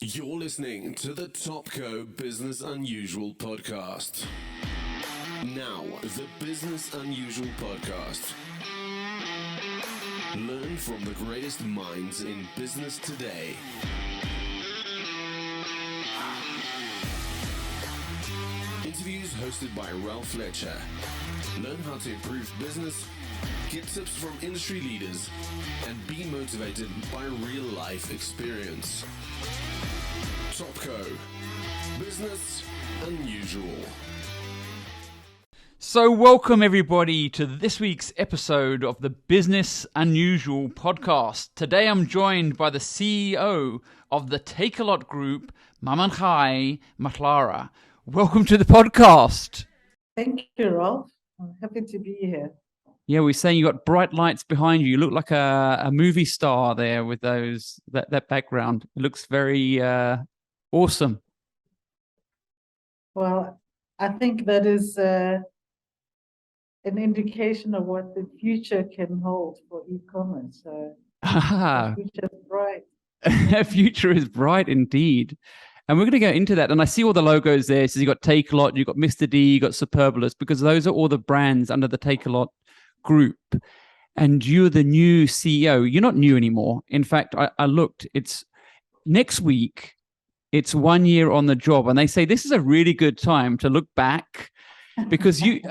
You're listening to the Topco Business Unusual podcast. Now, the Business Unusual podcast. Learn from the greatest minds in business today. Interviews hosted by Ralf Fletcher. Learn how to improve business, get tips from industry leaders, and be motivated by real-life experience. Topco Business Unusual. So welcome everybody to this week's episode of the Business Unusual podcast. Today I'm joined by the CEO of the Takealot Group, Mamongae Matlara. Welcome to the podcast. Thank you, Ralf. I'm happy to be here. Yeah, we're saying you got bright lights behind you. You look like a movie star there with that background. It looks very awesome. Well, I think that is an indication of what the future can hold for e-commerce. So the future is bright. The future is bright indeed. And we're going to go into that. And I see all the logos there. So you've got Takealot, you've got Mr. D, you've got Superbalist, because those are all the brands under the Takealot group. And you're the new CEO. You're not new anymore. In fact, I looked, it's next week, it's 1 year on the job. And they say this is a really good time to look back because you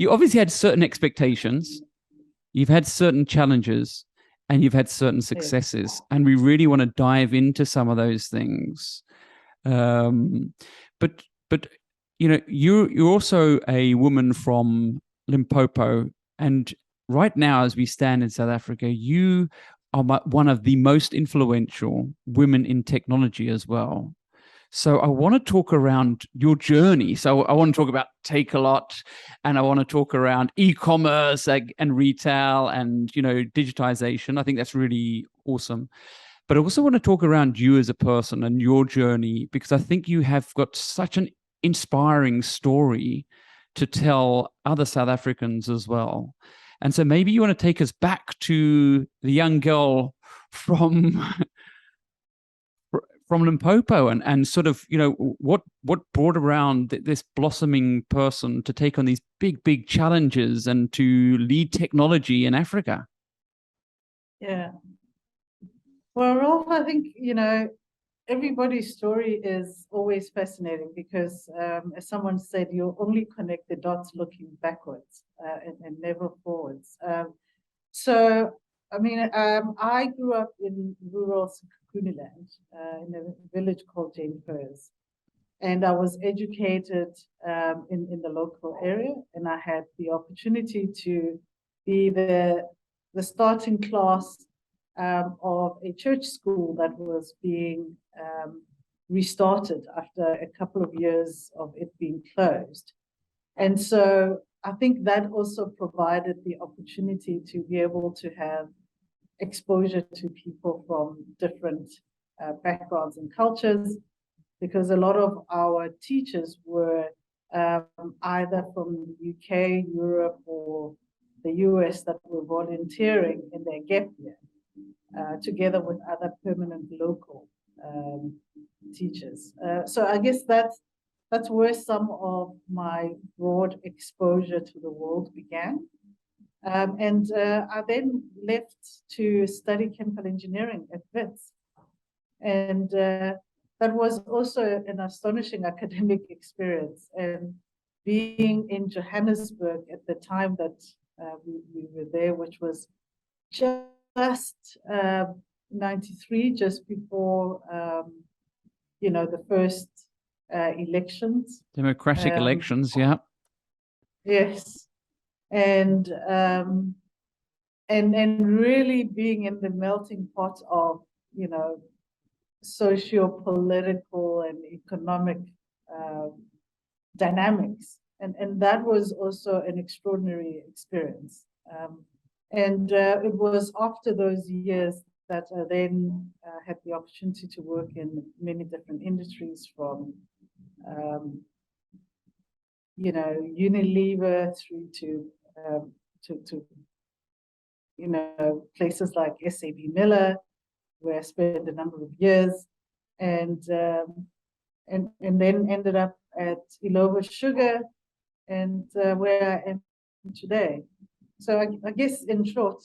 obviously had certain expectations. You've had certain challenges. And you've had certain successes, and we really want to dive into some of those things. But you know, you're also a woman from Limpopo, and right now, as we stand in South Africa, you are one of the most influential women in technology as well. So I want to talk around your journey. So I want to talk about Takealot, and I want to talk around e-commerce and retail and, you know, digitization. I think that's really awesome. But I also want to talk around you as a person and your journey, because I think you have got such an inspiring story to tell other South Africans as well. And so maybe you want to take us back to the young girl from Limpopo and sort of, you know, what brought around this blossoming person to take on these big challenges and to lead technology in Africa. Yeah. Well, Rolf, I think, you know, everybody's story is always fascinating because, as someone said, you'll only connect the dots looking backwards and never forwards. So, I mean, I grew up in rural Sekhukhune-land, in a village called Jane Firs. And I was educated in the local area, and I had the opportunity to be the starting class of a church school that was being restarted after a couple of years of it being closed. And so I think that also provided the opportunity to be able to have exposure to people from different backgrounds and cultures, because a lot of our teachers were either from the UK, Europe, or the US that were volunteering in their gap year, together with other permanent local teachers. So I guess that's where some of my broad exposure to the world began. And I then left to study chemical engineering at WITS. And that was also an astonishing academic experience. And being in Johannesburg at the time that we were there, which was just 93, just before, you know, the first elections. Democratic elections, yeah. Yes. And really being in the melting pot of, you know, socio-political and economic dynamics, and that was also an extraordinary experience. And it was after those years that I then had the opportunity to work in many different industries, from you know, Unilever through to you know, places like SAB Miller, where I spent a number of years, and then ended up at Ilova Sugar, and where I am today. So I guess in short,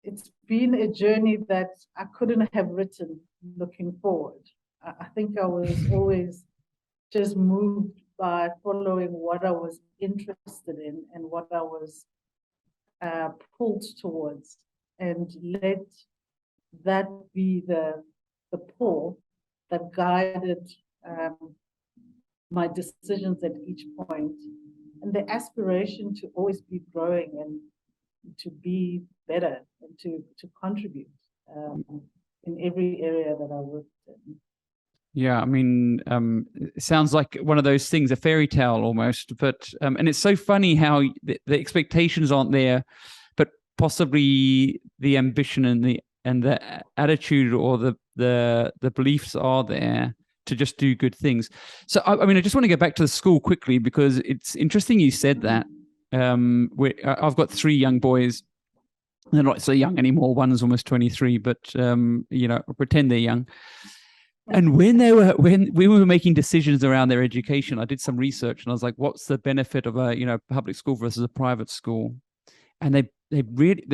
it's been a journey that I couldn't have written looking forward. I think I was always just moved by following what I was interested in and what I was pulled towards, and let that be the pull that guided my decisions at each point, and the aspiration to always be growing and to be better and to contribute in every area that I worked in. Yeah, I mean, it sounds like one of those things, a fairy tale almost. But and it's so funny how the expectations aren't there, but possibly the ambition and the attitude or the beliefs are there to just do good things. So I mean, I just want to go back to the school quickly, because it's interesting you said that. I've got 3 young boys. They're not so young anymore. One's almost 23, but you know, pretend they're young. And when we were making decisions around their education, I did some research and I was like, what's the benefit of a public school versus a private school? And they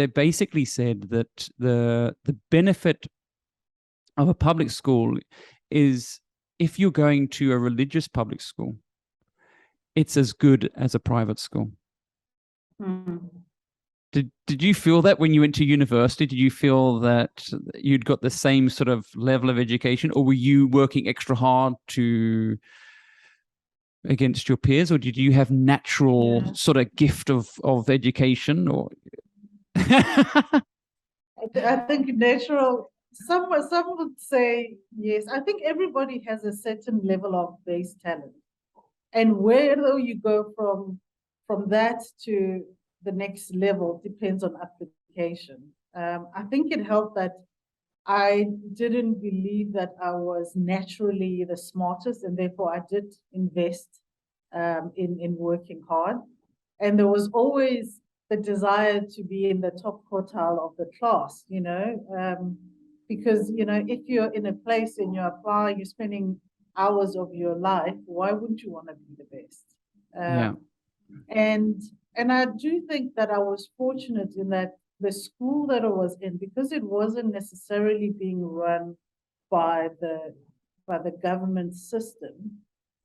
basically said that the benefit of a public school is, if you're going to a religious public school, it's as good as a private school. Did you feel that when you went to university? Did you feel that you'd got the same sort of level of education, or were you working extra hard against your peers, or did you have natural sort of gift of education? Or I think natural. Some would say yes. I think everybody has a certain level of base talent, and where though you go from that to the next level depends on application. I think it helped that I didn't believe that I was naturally the smartest, and therefore I did invest in working hard. And there was always the desire to be in the top quartile of the class, because, if you're in a place and you apply, you're spending hours of your life, why wouldn't you want to be the best? Yeah. And I do think that I was fortunate in that the school that I was in, because it wasn't necessarily being run by the government system,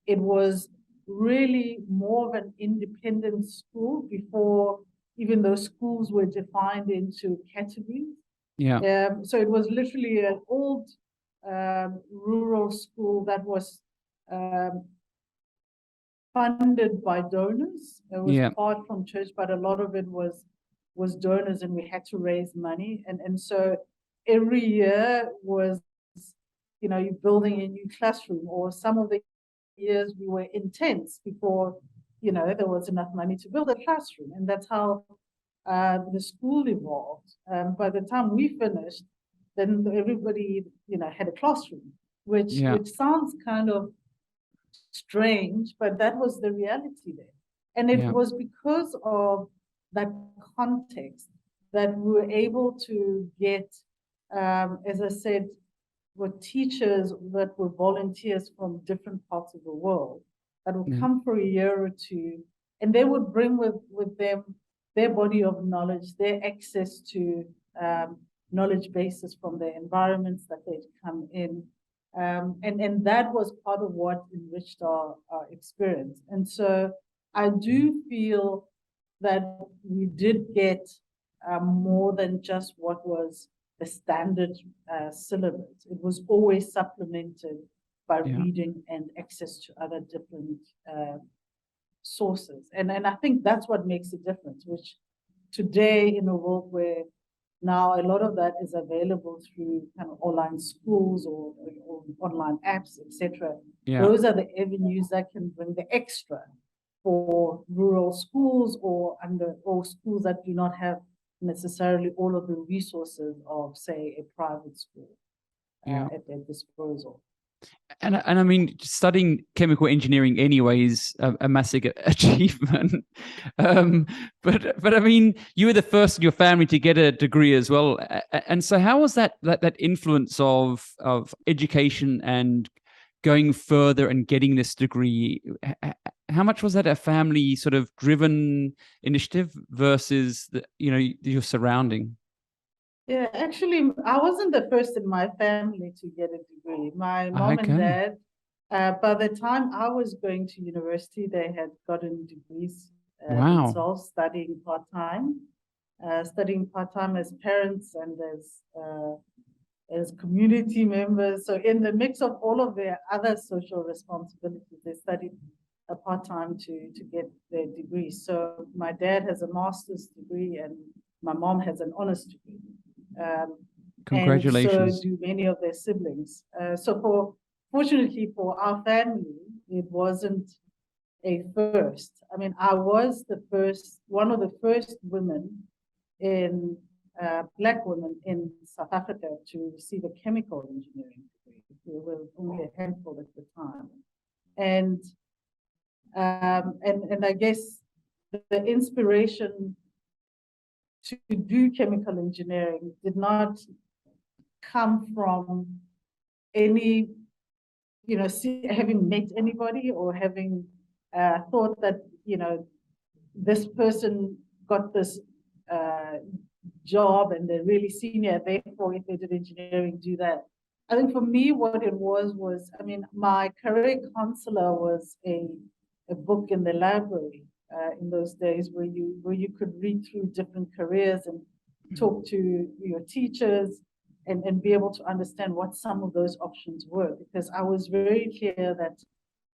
it was really more of an independent school before even those schools were defined into categories. Yeah. So it was literally an old rural school that was funded by donors. It was part from church, but a lot of it was donors, and we had to raise money. And so every year was, you're building a new classroom, or some of the years we were in tents before, there was enough money to build a classroom. And that's how the school evolved. By the time we finished, then everybody, had a classroom, which sounds kind of strange, but that was the reality there. And it was because of that context that we were able to get, as I said, were teachers that were volunteers from different parts of the world that would come for a year or two, and they would bring with them their body of knowledge, their access to knowledge bases from the environments that they'd come in. And that was part of what enriched our experience. And so I do feel that we did get more than just what was the standard syllabus. It was always supplemented by reading and access to other different sources. And I think that's what makes a difference, which today, in a world where now a lot of that is available through kind of online schools or online apps, etc. Those are the avenues that can bring the extra for rural schools or schools that do not have necessarily all of the resources of, say, a private school at their disposal. And I mean, studying chemical engineering anyway is a massive achievement. But I mean, you were the first in your family to get a degree as well. And so, how was that influence of education and going further and getting this degree? How much was that a family sort of driven initiative versus your surrounding? Yeah, actually, I wasn't the first in my family to get a degree. My mom and dad, by the time I was going to university, they had gotten degrees themselves, studying part-time as parents and as community members. So in the mix of all of their other social responsibilities, they studied a part-time to get their degree. So my dad has a master's degree and my mom has an honors degree. Congratulations. And so do many of their siblings. Fortunately for our family, it wasn't a first. I mean, I was one of the first women Black women in South Africa to receive a chemical engineering degree. There were only a handful at the time. And I guess the inspiration to do chemical engineering did not come from any, having met anybody or having thought that, this person got this job and they're really senior, therefore if they did engineering, do that. I think for me, what it was, I mean, my career counselor was a book in the library in those days where you could read through different careers and talk to your teachers and be able to understand what some of those options were, because I was very clear that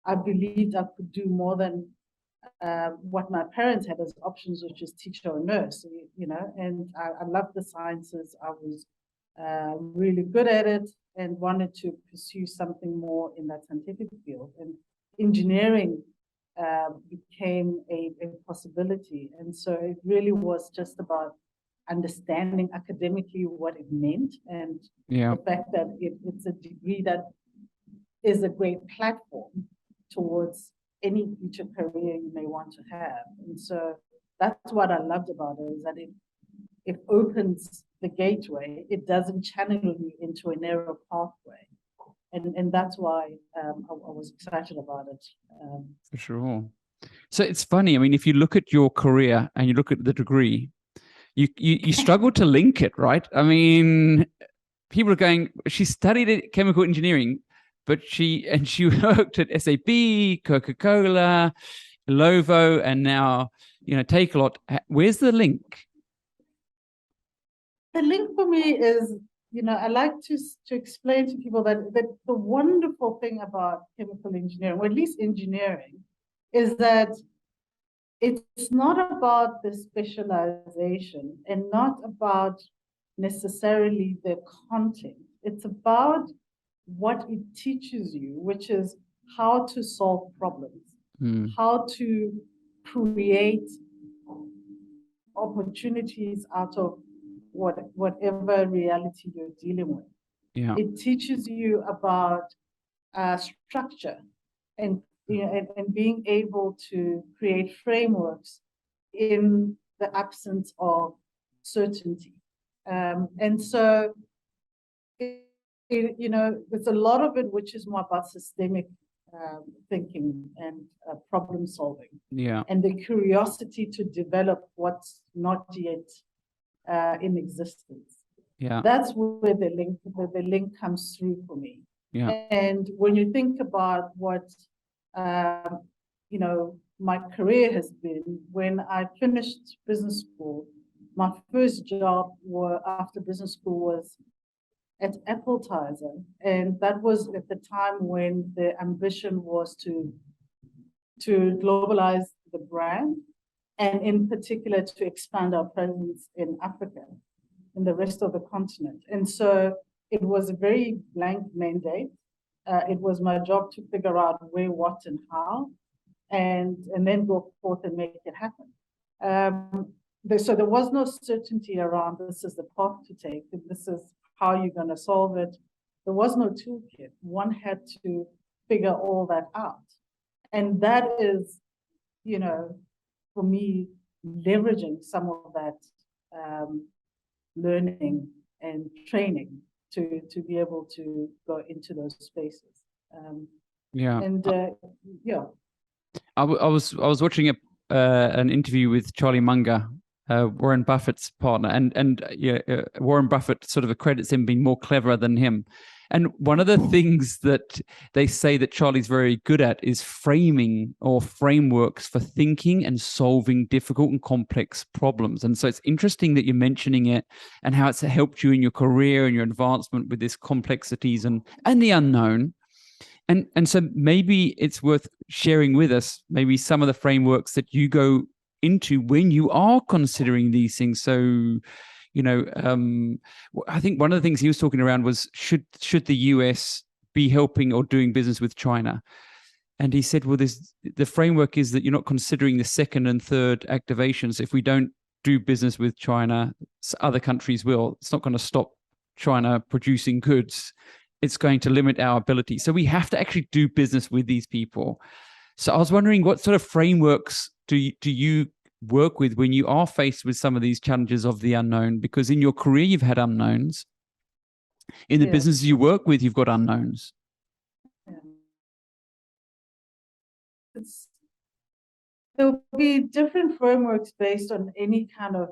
I believed I could do more than what my parents had as options, which is teacher or nurse, and I loved the sciences. I was really good at it and wanted to pursue something more in that scientific field. And engineering became a possibility. And so it really was just about understanding academically what it meant and the fact that it's a degree that is a great platform towards any future career you may want to have. And so that's what I loved about it, is that it opens the gateway. It doesn't channel you into a narrow pathway. And that's why I was excited about it. For sure. So it's funny. I mean, if you look at your career and you look at the degree, you struggle to link it, right? I mean, people are going, she studied chemical engineering, but she worked at SAP, Coca-Cola, Lovo, and now, Takealot. Where's the link? The link for me is, I like to explain to people that the wonderful thing about chemical engineering, or at least engineering, is that it's not about the specialization and not about necessarily the content. It's about what it teaches you, which is how to solve problems, how to create opportunities out of whatever reality you're dealing with. Yeah. It teaches you about structure and being able to create frameworks in the absence of certainty. And so, there's a lot of it which is more about systemic thinking and problem solving. Yeah. And the curiosity to develop what's not yet in existence. Yeah. That's where the link comes through for me. Yeah. And when you think about what my career has been, when I finished business school, my first job after business school was at Appetizer, and that was at the time when the ambition was to globalize the brand, and in particular to expand our presence in Africa, in the rest of the continent. And so it was a very blank mandate. It was my job to figure out where, what, and how, and then go forth and make it happen. So there was no certainty around this is the path to take, this is how you're going to solve it. There was no toolkit. One had to figure all that out. And that is, for me, leveraging some of that learning and training to be able to go into those spaces. Yeah. And yeah. I was watching an interview with Charlie Munger, Warren Buffett's partner, and Warren Buffett sort of accredits him being more clever than him. And one of the things that they say that Charlie's very good at is framing or frameworks for thinking and solving difficult and complex problems. And so it's interesting that you're mentioning it and how it's helped you in your career and your advancement with these complexities and the unknown. And so maybe it's worth sharing with us maybe some of the frameworks that you go into when you are considering these things. So, I think one of the things he was talking around was should the US be helping or doing business with China? And he said, well, the framework is that you're not considering the second and third activations. If we don't do business with China, other countries will. It's not going to stop China producing goods. It's going to limit our ability. So we have to actually do business with these people. So I was wondering, what sort of frameworks do you work with when you are faced with some of these challenges of the unknown? Because in your career, you've had unknowns. In the businesses you work with, you've got unknowns. Yeah. There'll be different frameworks based on any kind of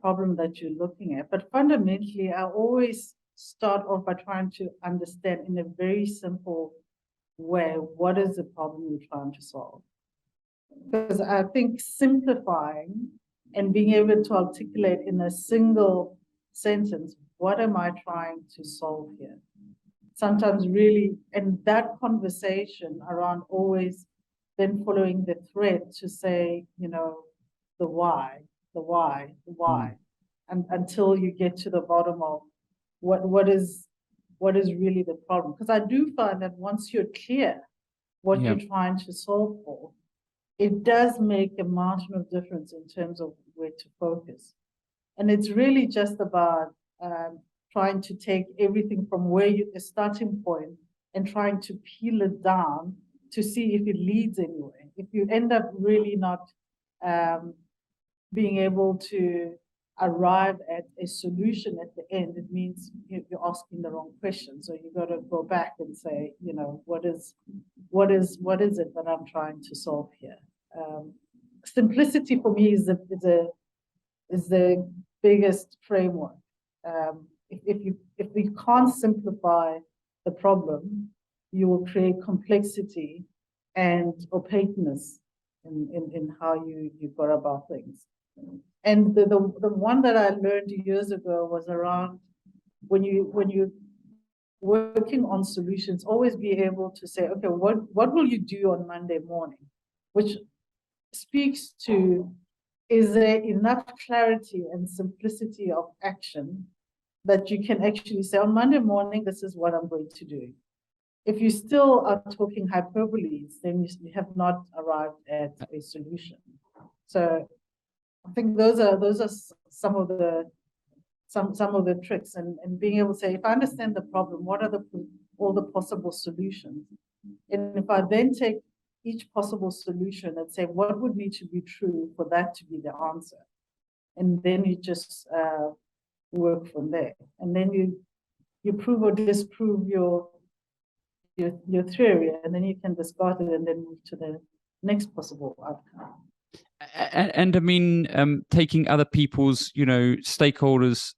problem that you're looking at. But fundamentally, I always start off by trying to understand in a very simple way, what is the problem you're trying to solve? Because I think simplifying and being able to articulate in a single sentence, what am I trying to solve here? Sometimes really, and that conversation around always then following the thread to say, the why, and until you get to the bottom of what is really the problem. Because I do find that once you're clear what you're trying to solve for, it does make a mountain of difference in terms of where to focus. And it's really just about trying to take everything from where the starting point and trying to peel it down to see if it leads anywhere. If you end up really not being able to arrive at a solution at the end, it means you're asking the wrong question. So you got to go back and say, what is it that I'm trying to solve here? Simplicity for me is the biggest framework. If we can't simplify the problem, you will create complexity and opaqueness in how you go about things. And the one that I learned years ago was around when you working on solutions, always be able to say, okay, what will you do on Monday morning? Which speaks to, is there enough clarity and simplicity of action that you can actually say, on Monday morning, this is what I'm going to do. If you still are talking hyperboles, then you have not arrived at a solution. So I think those are some of the tricks, and being able to say, if I understand the problem, what are all the possible solutions? And if I then take each possible solution and say, what would need to be true for that to be the answer? And then you just work from there. And then you prove or disprove your theory, and then you can discard it and then move to the next possible outcome. And I mean, taking other people's, stakeholders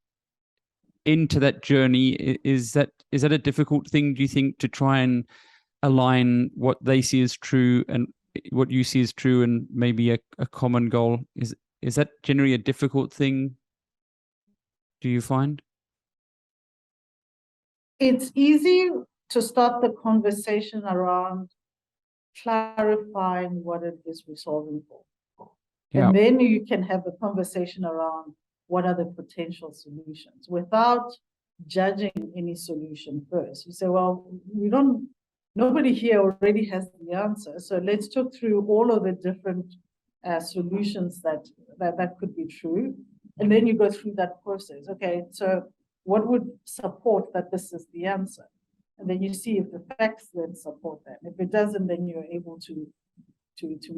into that journey, is that a difficult thing, do you think, to try and align what they see as true and what you see as true and maybe a common goal? Is that generally a difficult thing, do you find? It's easy to start the conversation around clarifying what it is we're solving for. Yeah. And then you can have a conversation around what are the potential solutions without judging any solution first. You say, well, nobody here already has the answer. So let's talk through all of the different solutions that could be true. And then you go through that process. Okay, so what would support that this is the answer? And then you see if the facts then support that. If it doesn't, then you're able to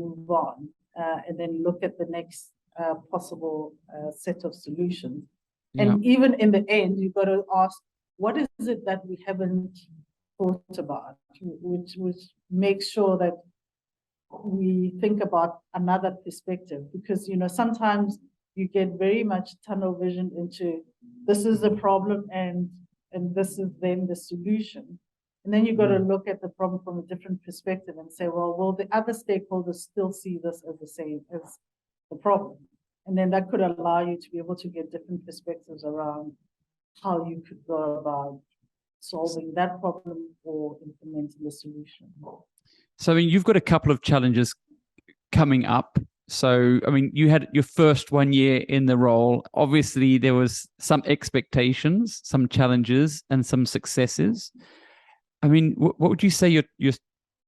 move on and then look at the next possible set of solutions. Yeah. And even in the end, you've got to ask, what is it that we haven't thought about, which makes sure that we think about another perspective, because sometimes you get very much tunnel vision into this is the problem and this is then the solution. And then you've got to look at the problem from a different perspective and say, well, will the other stakeholders still see this as the same as the problem? And then that could allow you to be able to get different perspectives around how you could go about solving that problem or implementing the solution. So, I mean, you've got a couple of challenges coming up. So, I mean, you had your first 1 year in the role. Obviously, there was some expectations, some challenges, and some successes. I mean, what would you say your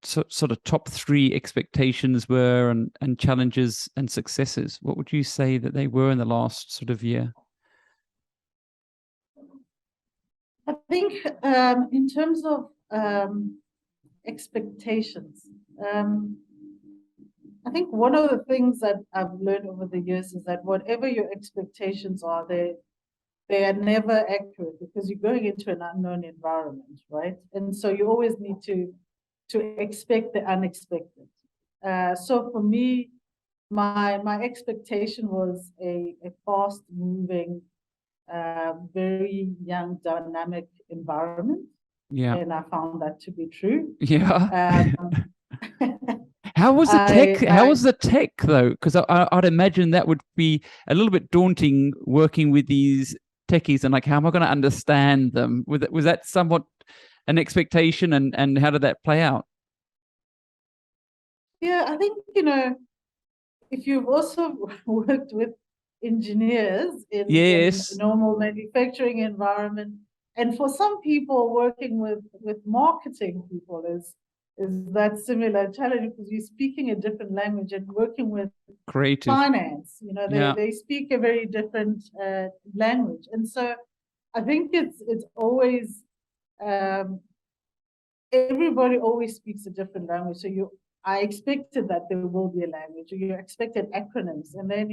sort of top 3 expectations were, and challenges and successes? What would you say that they were in the last sort of year? I think in terms of expectations, I think one of the things that I've learned over the years is that whatever your expectations are, they are never accurate, because you're going into an unknown environment, right? And so you always need to expect the unexpected. So for me, my expectation was a fast-moving, very young, dynamic environment. Yeah. And I found that to be true. Yeah. How was the tech? How was the tech though? Because I'd imagine that would be a little bit daunting, working with these techies, and like, how am I going to understand them? Was that somewhat an expectation, and how did that play out? Yeah, I think if you've also worked with engineers in normal manufacturing environment, and for some people working with marketing people is that similar challenge, because you're speaking a different language, and working with creative finance, they speak a very different language. And so I think it's always everybody always speaks a different language. So I expected that there will be a language, or you expected acronyms, and then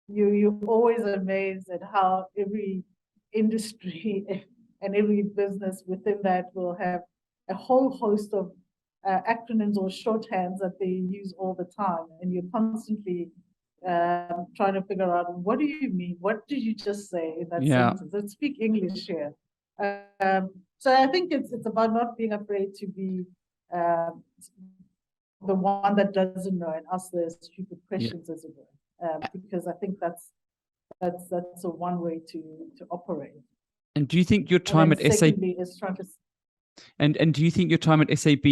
you're always amazed at how every industry and every business within that will have a whole host of acronyms or shorthands that they use all the time, and you're constantly trying to figure out, what do you mean? What did you just say in that sentence? Let's speak English here. So I think it's about not being afraid to be the one that doesn't know and ask the stupid questions, as it were, because I think that's a one way to operate. And do you think your time at SAP is trying to... and do you think your time at SAP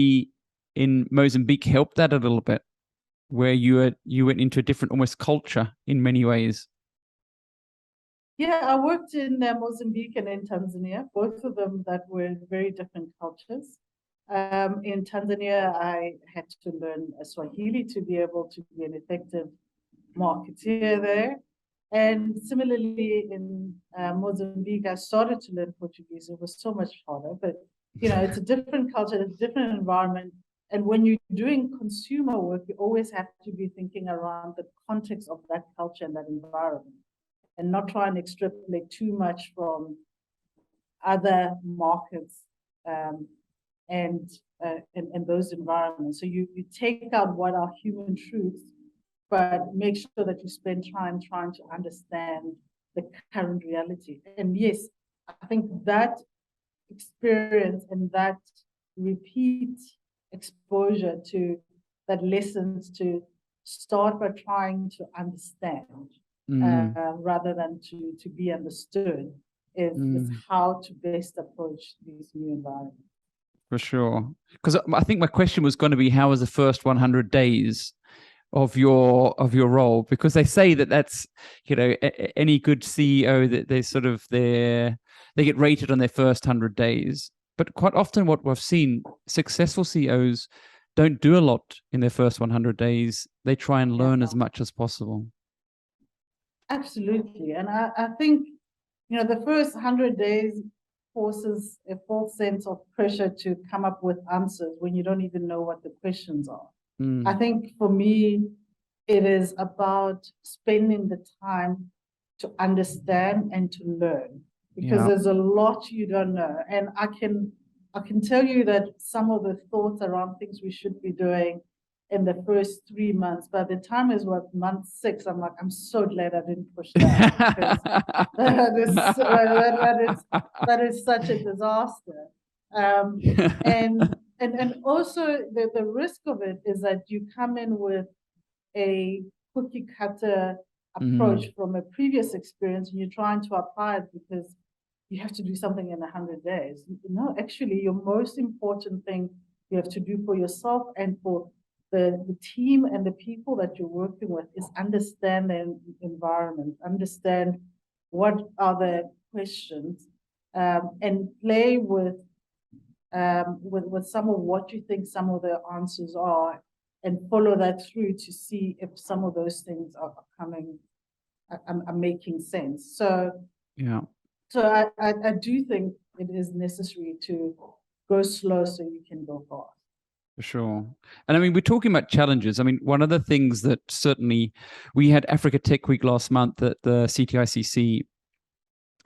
in Mozambique helped that a little bit, where you went into a different almost culture in many ways? Yeah, I worked in Mozambique and in Tanzania, both of them that were very different cultures. In Tanzania, I had to learn Swahili to be able to be an effective marketeer there. And similarly, in Mozambique, I started to learn Portuguese. It was so much harder, but it's a different culture, it's a different environment. And when you're doing consumer work, you always have to be thinking around the context of that culture and that environment, and not try and extrapolate too much from other markets and those environments. So you take out what are human truths, but make sure that you spend time trying to understand the current reality. And yes, I think that experience and that repeat exposure to that lessons to start by trying to understand rather than to be understood is how to best approach these new environments. For sure. Because I think my question was going to be, how was the first 100 days of your role? Because they say that's any good CEO, that they get rated on their first 100 days. But quite often what we've seen, successful CEOs don't do a lot in their first 100 days. They try and learn as much as possible. Absolutely. And I think the first 100 days forces a false sense of pressure to come up with answers when you don't even know what the questions are. I think for me, it is about spending the time to understand and to learn, because there's a lot you don't know. And I can tell you that some of the thoughts around things we should be doing in the first 3 months, by the time is month 6, I'm like, I'm so glad I didn't push that, because that is such a disaster. And also the risk of it is that you come in with a cookie cutter approach from a previous experience, and you're trying to apply it because you have to do something in 100 days. No, actually, your most important thing you have to do for yourself and for the team and the people that you're working with is understand the environment, understand what are the questions, and play with some of what you think some of the answers are, and follow that through to see if some of those things are making sense. So I do think it is necessary to go slow so you can go fast. For sure. And I mean, we're talking about challenges. I mean, one of the things that certainly we had Africa Tech Week last month at the CTICC.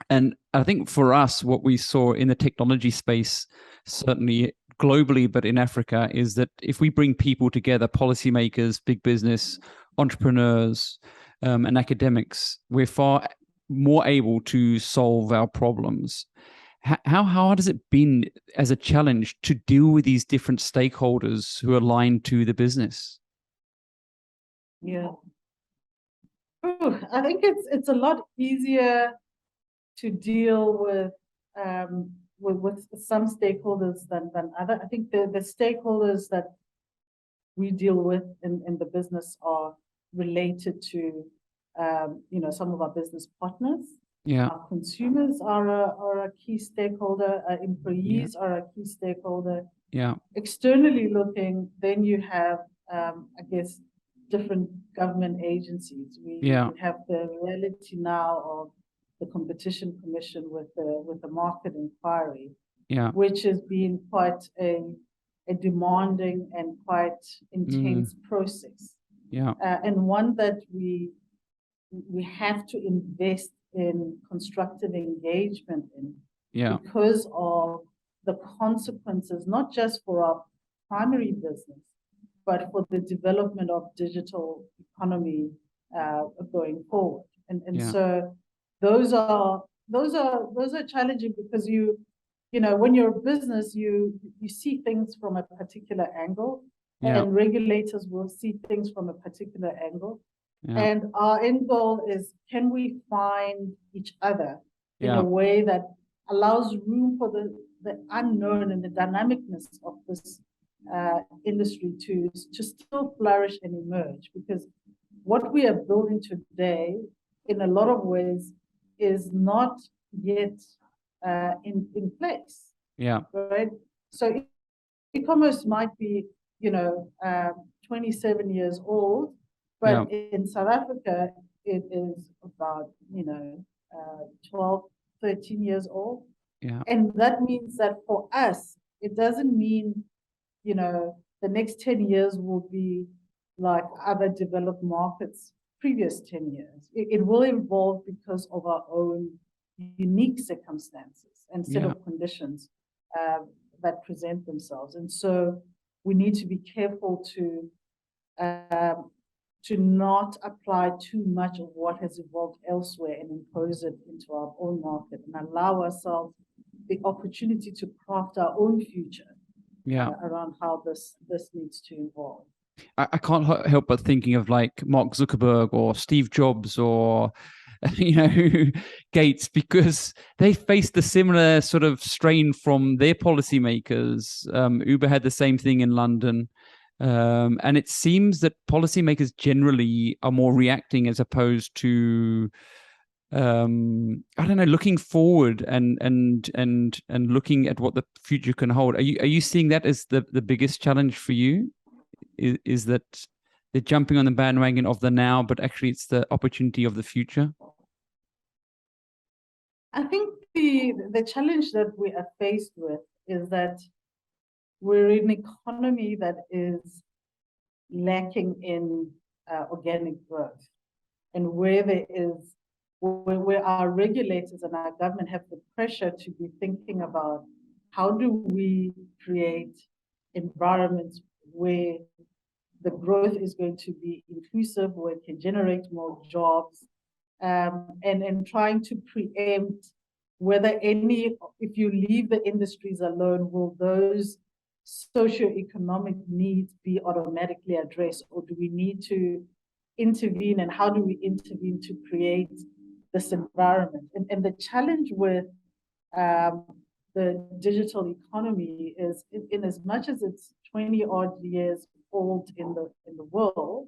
And I think for us, what we saw in the technology space, certainly globally, but in Africa, is that if we bring people together, policymakers, big business, entrepreneurs, and academics, we're far more able to solve our problems. How hard has it been as a challenge to deal with these different stakeholders who are aligned to the business? Yeah. I think it's a lot easier to deal with some stakeholders than other. I think the stakeholders that we deal with in the business are related to some of our business partners. Yeah. Our consumers are a key stakeholder. Our employees are a key stakeholder. Yeah. Externally looking, then you have I guess different government agencies. We have the reality now of the Competition Commission with the market inquiry, which has been quite a demanding and quite intense process. And one that we have to invest in constructive engagement in, because of the consequences, not just for our primary business, but for the development of digital economy going forward. And so those are challenging, because when you're a business, you see things from a particular angle, and regulators will see things from a particular angle. And our end goal is, can we find each other in a way that allows room for the unknown and the dynamicness of this industry to still flourish and emerge? Because what we are building today, in a lot of ways, is not yet in place. Right? So e-commerce might be 27 years old, but in South Africa it is about 12, 13 years old. And that means that for us, it doesn't mean the next 10 years will be like other developed markets previous 10 years. It will evolve because of our own unique circumstances and set of conditions that present themselves. And so we need to be careful to not apply too much of what has evolved elsewhere and impose it into our own market, and allow ourselves the opportunity to craft our own future around how this needs to evolve. I can't help but thinking of like Mark Zuckerberg or Steve Jobs or Gates, because they faced the similar sort of strain from their policymakers. Uber had the same thing in London. And it seems that policymakers generally are more reacting as opposed to looking forward and looking at what the future can hold. Are you seeing that as the biggest challenge for you? Is that they're jumping on the bandwagon of the now, but actually it's the opportunity of the future? I think the challenge that we are faced with is that we're in an economy that is lacking in organic growth, and where our regulators and our government have the pressure to be thinking about how do we create environments where the growth is going to be inclusive, where it can generate more jobs, and trying to preempt whether if you leave the industries alone, will those socioeconomic needs be automatically addressed, or do we need to intervene, and how do we intervene to create this environment? And the challenge with the digital economy is, in as much as it's 20 odd years old in the world,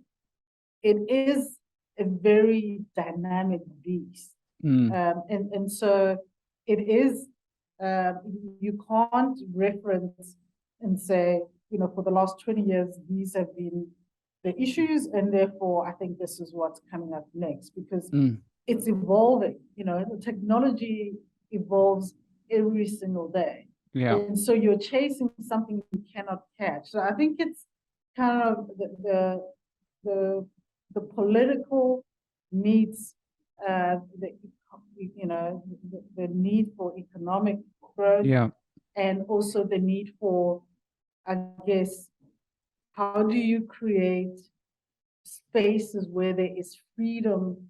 it is a very dynamic beast. And so it is, you can't reference and say, for the last 20 years, these have been the issues, and therefore I think this is what's coming up next, because it's evolving. The technology evolves every single day. Yeah. And so you're chasing something you cannot catch. So I think it's kind of the political needs, the need for economic growth, Yeah. and also the need for, I guess, how do you create spaces where there is freedom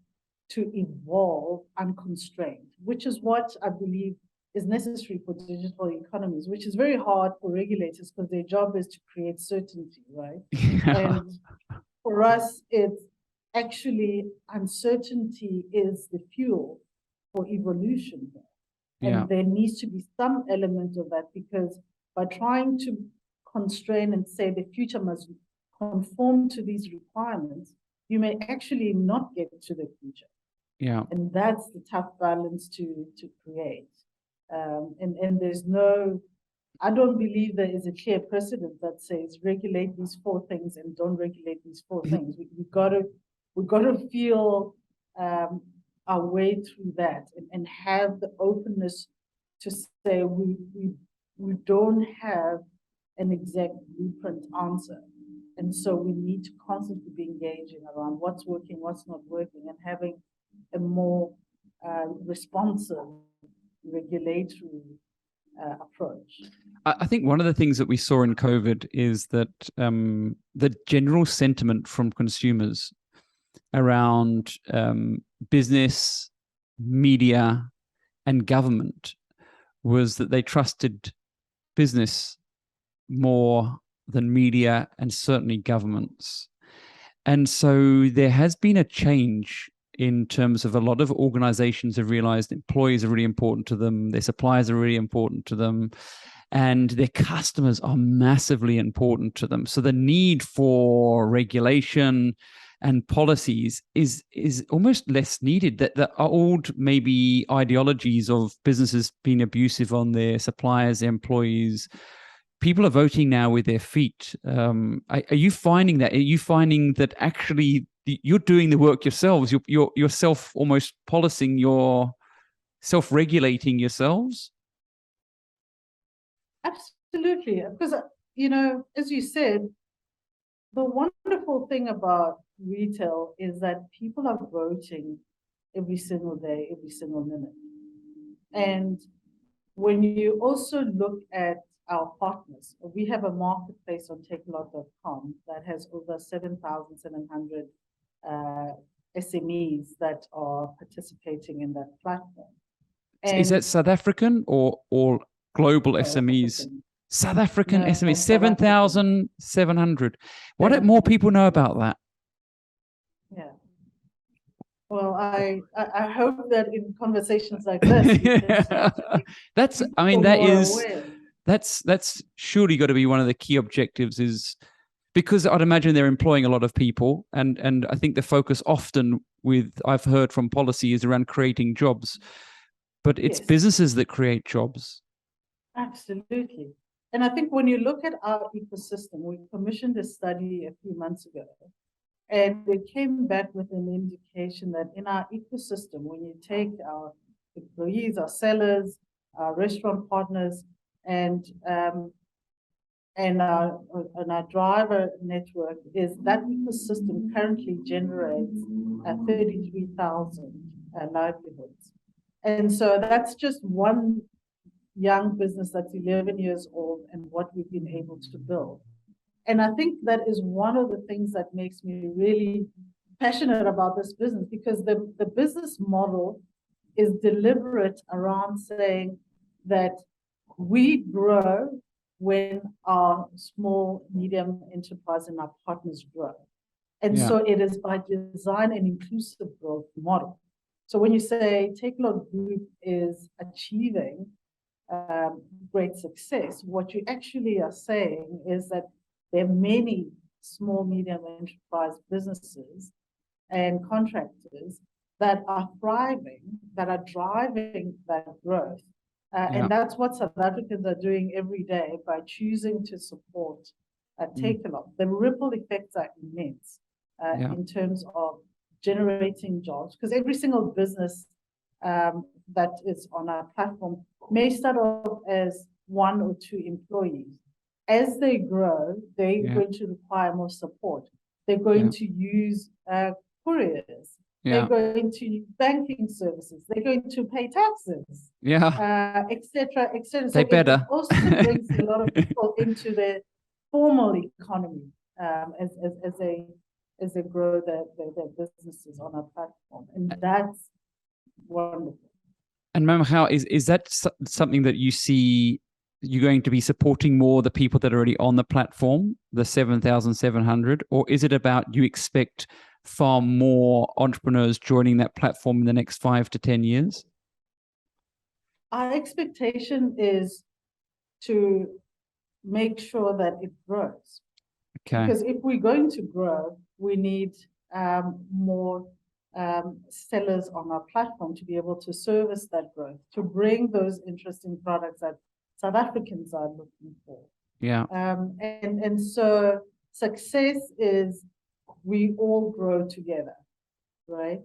to evolve unconstrained, which is what I believe is necessary for digital economies, which is very hard for regulators because their job is to create certainty, right? And for us, it's actually uncertainty is the fuel for evolution. And there needs to be some element of that, because by trying to constrain and say the future must conform to these requirements, you may actually not get to the future. Yeah. And that's the tough balance to create. And there's no, I don't believe there is a clear precedent that says regulate these 4 things and don't regulate these 4 things. We've got to feel our way through that, and have the openness to say we don't have an exact blueprint answer. And so we need to constantly be engaging around what's working, what's not working, and having a more responsive regulatory approach. I think one of the things that we saw in COVID is that the general sentiment from consumers around business, media, and government was that they trusted business more than media, and certainly governments. And so there has been a change in terms of a lot of organizations have realized employees are really important to them, their suppliers are really important to them, and their customers are massively important to them. So the need for regulation and policies is almost less needed. That the old maybe ideologies of businesses being abusive on their suppliers, their employees, people are voting now with their feet. Are you finding that? Are you finding that actually you're doing the work yourselves? You're self almost policing, you're self-regulating yourselves? Absolutely, because as you said, the wonderful thing about retail is that people are voting every single day, every single minute. And when you also look at our partners, we have a marketplace on Takealot.com that has over 7,700 SMEs that are participating in that platform. And is that South African or global SMEs? African. South African No, SMEs, South 7,700. Why don't more people know about that? Yeah. Well, I hope that in conversations like this, that's surely got to be one of the key objectives, is because I'd imagine they're employing a lot of people, and I think the focus often I've heard from policy is around creating jobs, but it's businesses that create jobs. Absolutely. And I think when you look at our ecosystem, we commissioned a study a few months ago, and it came back with an indication that in our ecosystem, when you take employees, our sellers, our restaurant partners, and our driver network is that ecosystem currently generates 33,000 livelihoods. And so that's just one young business that's 11 years old and what we've been able to build. And I think that is one of the things that makes me really passionate about this business, because the business model is deliberate around saying that we grow when our small, medium enterprise and our partners grow. And so it is by design an inclusive growth model. So when you say Takealot Group is achieving great success, what you actually are saying is that there are many small, medium enterprise businesses and contractors that are thriving, that are driving that growth. And that's what South Africans are doing every day by choosing to support Takealot. The ripple effects are immense in terms of generating jobs, because every single business that is on our platform may start off as 1 or 2 employees. As they grow, they're going to require more support. They're going to use couriers. They're going to use banking services. They're going to pay taxes. Et cetera, et cetera. They better. It also brings a lot of people into the formal economy as they grow their businesses on our platform. And that's wonderful. And Mamongae, is that something that you see you're going to be supporting more the people that are already on the platform, the 7,700, or is it about you expect far more entrepreneurs joining that platform in the next 5 to 10 years? Our expectation is to make sure that it grows. Okay. Because if we're going to grow, we need more sellers on our platform to be able to service that growth, to bring those interesting products that South Africans are looking for. And so success is we all grow together, right?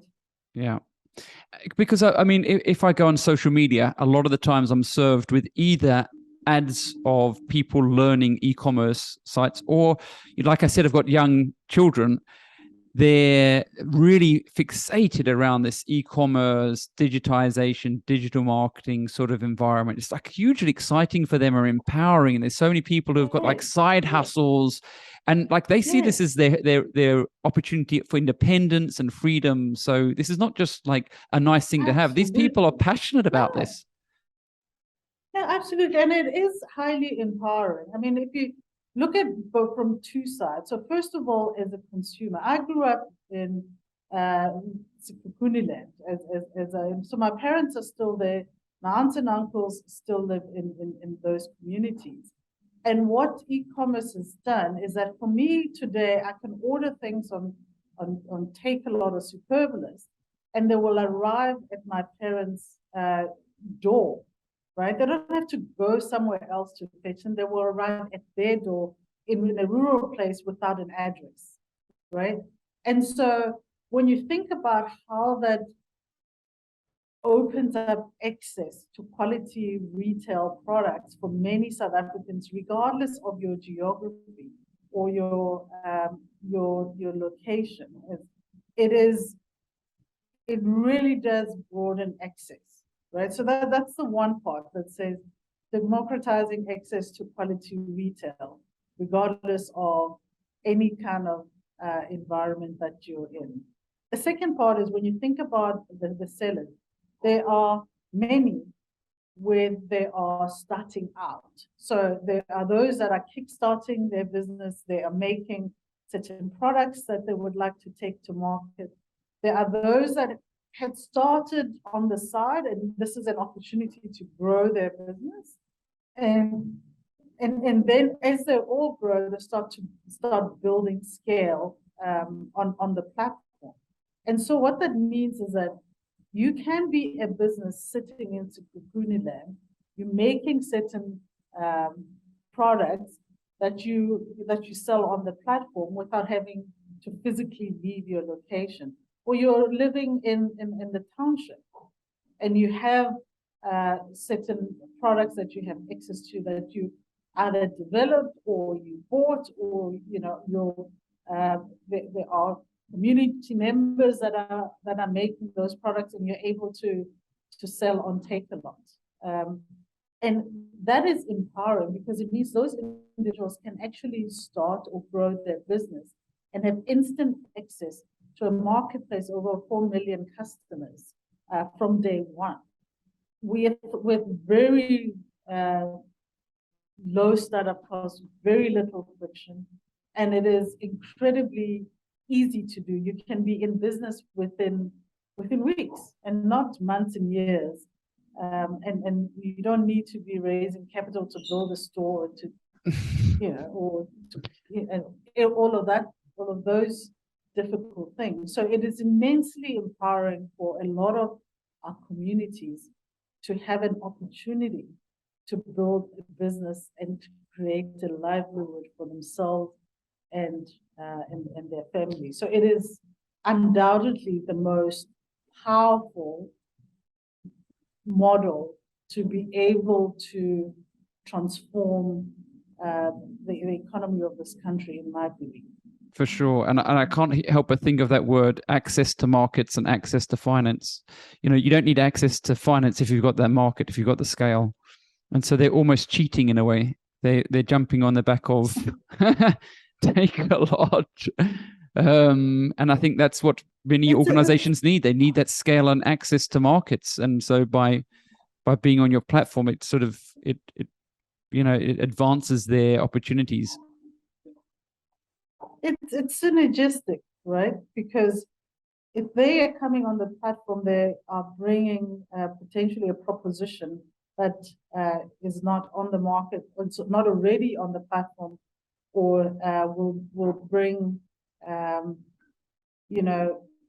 Because I mean, if I go on social media, a lot of the times I'm served with either ads of people learning e-commerce sites, or like I said, I've got young children. They're really fixated around this e-commerce, digitization, digital marketing sort of environment. It's like hugely exciting for them or empowering. And there's so many people who've got like side hustles, and like they see this as their opportunity for independence and freedom. So this is not just like a nice thing to have. These people are passionate about this. Yeah, absolutely. And it is highly empowering. I mean, if you look at both from 2 sides. So first of all, as a consumer, I grew up in Sekhukhune land. So my parents are still there. My aunts and uncles still live in those communities. And what e-commerce has done is that for me today, I can order things on Takealot or Superbalist, and they will arrive at my parents' door. Right? They don't have to go somewhere else to fetch them. They will arrive at their door in a rural place without an address, right? And so when you think about how that opens up access to quality retail products for many South Africans, regardless of your geography or your location, it really does broaden access. Right, so that's the one part that says democratizing access to quality retail, regardless of any kind of environment that you're in. The second part is when you think about the sellers, there are many where they are starting out. So there are those that are kickstarting their business. They are making certain products that they would like to take to market. There are those that had started on the side, and this is an opportunity to grow their business. And then as they all grow, they start building scale on the platform. And so what that means is that you can be a business sitting in Sekhukhune land, you're making certain products that you sell on the platform without having to physically leave your location. Or you're living in the township and you have certain products that you have access to that you either developed or you bought, or there are community members that are making those products, and you're able to sell on Takealot. And that is empowering, because it means those individuals can actually start or grow their business and have instant access to a marketplace over 4 million customers from day one, with very low startup costs, very little friction, and it is incredibly easy to do. You can be in business within weeks and not months and years. And you don't need to be raising capital to build a store, all of those difficult things. So it is immensely empowering for a lot of our communities to have an opportunity to build a business and to create a livelihood for themselves and their family. So it is undoubtedly the most powerful model to be able to transform the economy of this country, in my belief. For sure. And I can't help but think of that word, access to markets and access to finance. You don't need access to finance if you've got that market, if you've got the scale. And so they're almost cheating in a way. They're jumping on the back of Takealot. And I think that's what many organizations need. They need that scale and access to markets. And so by being on your platform, it sort of it advances their opportunities. It's synergistic, right? Because if they are coming on the platform, they are bringing potentially a proposition that is not on the market, or not already on the platform, or will bring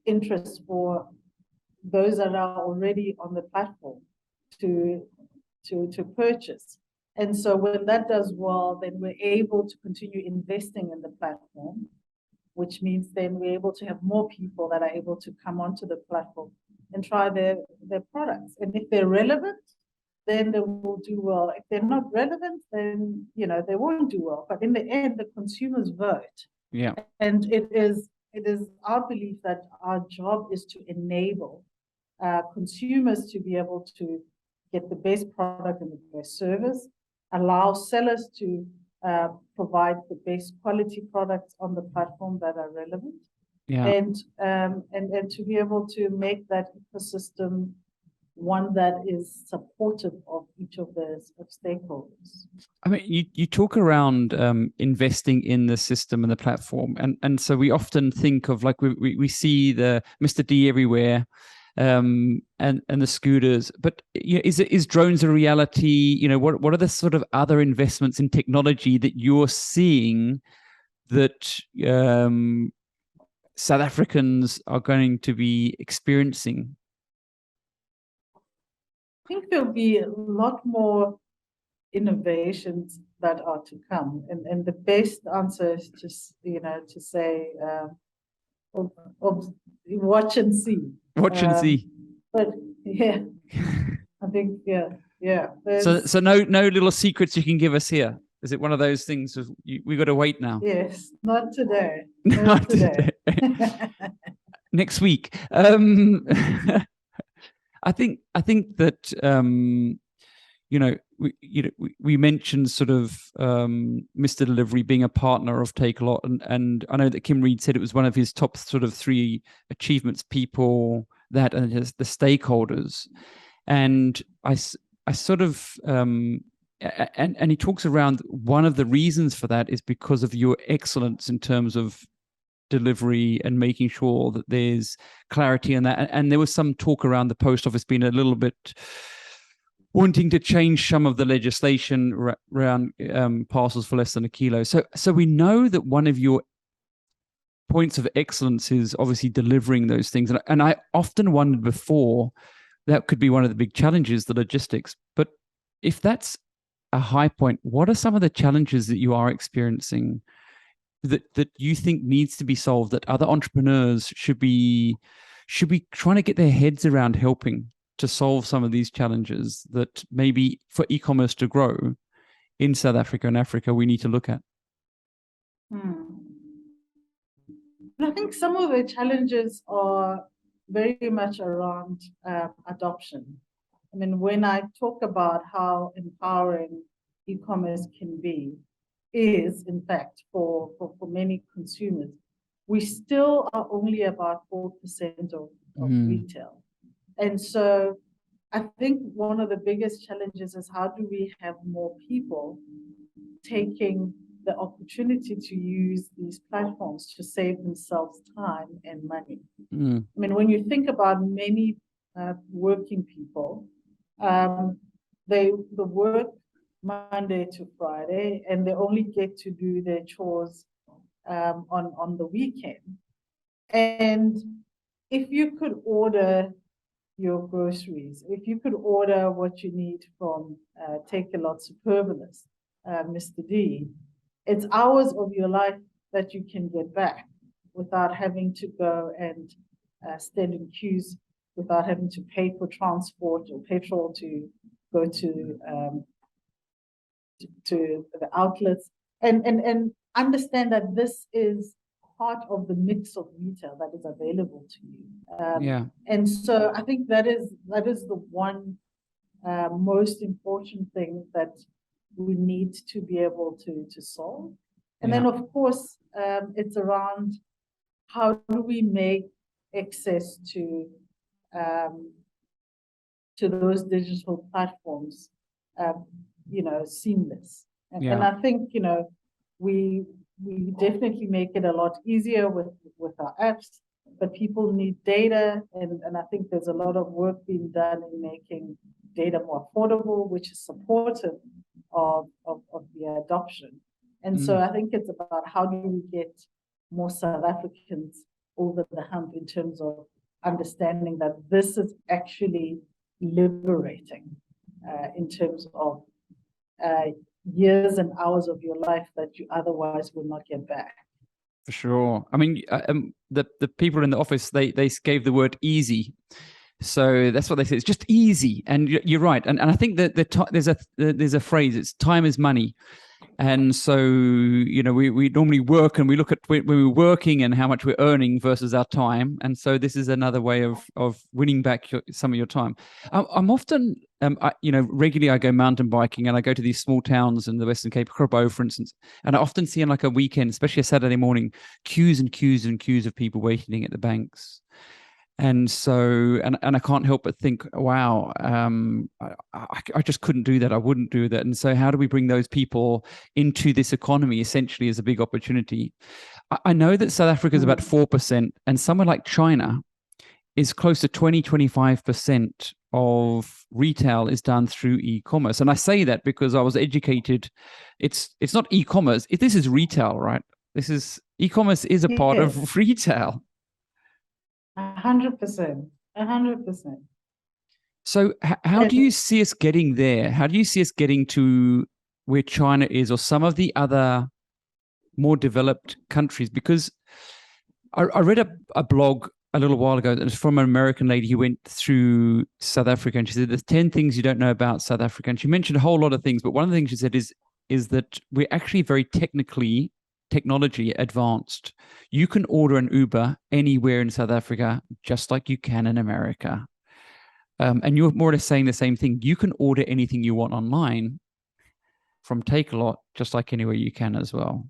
interest for those that are already on the platform to purchase. And so when that does well, then we're able to continue investing in the platform, which means then we're able to have more people that are able to come onto the platform and try their products. And if they're relevant, then they will do well. If they're not relevant, then they won't do well. But in the end, the consumers vote. Yeah. And it is our belief that our job is to enable consumers to be able to get the best product and the best service, allow sellers to provide the best quality products on the platform that are relevant, and to be able to make that ecosystem one that is supportive of each of the stakeholders. I mean, you talk around investing in the system and the platform, and so we often think of, like, we see the Mr. D everywhere, and the scooters, but is drones a reality? What are the sort of other investments in technology that you're seeing that South Africans are going to be experiencing? I think there'll be a lot more innovations that are to come, and the best answer is just to say watch and see. Watch and see. But yeah, I think yeah. So no little secrets you can give us here. Is it one of those things we got to wait now? Yes, not today. Not today. Next week. I think that we mentioned sort of Mr. Delivery being a partner of Takealot, and I know that Kim Reed said it was one of his top sort of 3 achievements, people that and the stakeholders, and I sort of and he talks around one of the reasons for that is because of your excellence in terms of delivery and making sure that there's clarity in that. And there was some talk around the post office being a little bit wanting to change some of the legislation around parcels for less than a kilo. So we know that one of your points of excellence is obviously delivering those things. And I often wondered before, that could be one of the big challenges, the logistics. But if that's a high point, what are some of the challenges that you are experiencing that you think needs to be solved, that other entrepreneurs should be trying to get their heads around helping? to solve some of these challenges that maybe for e-commerce to grow in South Africa and Africa, we need to look at? I think some of the challenges are very much around adoption. I mean, when I talk about how empowering e-commerce can be, is in fact for many consumers, we still are only about 4% of retail. And so I think one of the biggest challenges is how do we have more people taking the opportunity to use these platforms to save themselves time and money. I mean, when you think about many working people, they work Monday to Friday, and they only get to do their chores on the weekend. And if you could order your groceries, if you could order what you need from Takealot Superbalist, Mr. D, it's hours of your life that you can get back without having to go and stand in queues, without having to pay for transport or petrol to go to the outlets, and understand that this is part of the mix of retail that is available to you. And so I think that is the one most important thing that we need to be able to solve. And then, of course, it's around how do we make access to those digital platforms, seamless. And I think, we definitely make it a lot easier with our apps, but people need data, and I think there's a lot of work being done in making data more affordable, which is supportive of the adoption. And so I think it's about how do we get more South Africans over the hump in terms of understanding that this is actually liberating in terms of years and hours of your life that you otherwise will not get back. For sure. I mean, the people in the office, they gave the word easy. So that's what they say. It's just easy. And you're right. And I think that there's a phrase, it's time is money. And so, we normally work and we look at when we're working and how much we're earning versus our time. And so this is another way of winning back some of your time. I'm often, regularly I go mountain biking and I go to these small towns in the Western Cape, Grabouw, for instance, and I often see on like a weekend, especially a Saturday morning, queues and queues and queues of people waiting at the banks. And so, and I can't help but think, wow, I just couldn't do that. I wouldn't do that. And so how do we bring those people into this economy essentially as a big opportunity? I know that South Africa is about 4%, and somewhere like China is close to 25% of retail is done through e-commerce. And I say that because I was educated. It's not e-commerce. This is retail, right? E-commerce is a part of retail. 100%. 100%. So how do you see us getting there? How do you see us getting to where China is or some of the other more developed countries? Because I read a blog a little while ago that was from an American lady who went through South Africa, and she said there's 10 things you don't know about South Africa. And she mentioned a whole lot of things, but one of the things she said is that we're actually very technology advanced. You can order an Uber anywhere in South Africa, just like you can in America. And you're more or less saying the same thing. You can order anything you want online from Takealot, just like anywhere you can as well.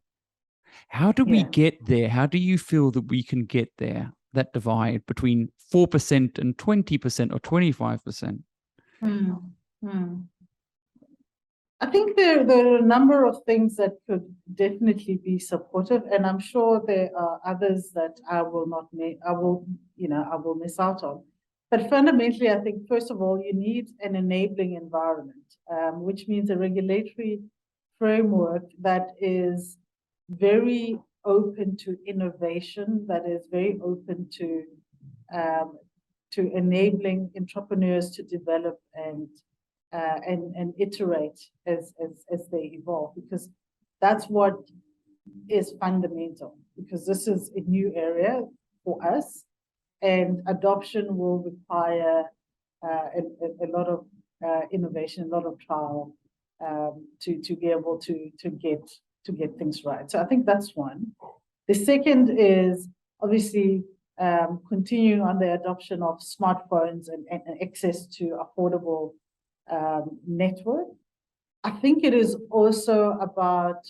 How do we get there? How do you feel that we can get there, that divide between 4% and 20% or 25%? I think there are a number of things that could definitely be supportive, and I'm sure there are others that I will miss out on. But fundamentally, I think first of all, you need an enabling environment, which means a regulatory framework that is very open to innovation, that is very open to enabling entrepreneurs to develop and iterate as they evolve, because that's what is fundamental, because this is a new area for us, and adoption will require a lot of innovation, a lot of trial to be able to get things right. So I think that's one. The second is obviously continuing on the adoption of smartphones and access to affordable network. I think it is also about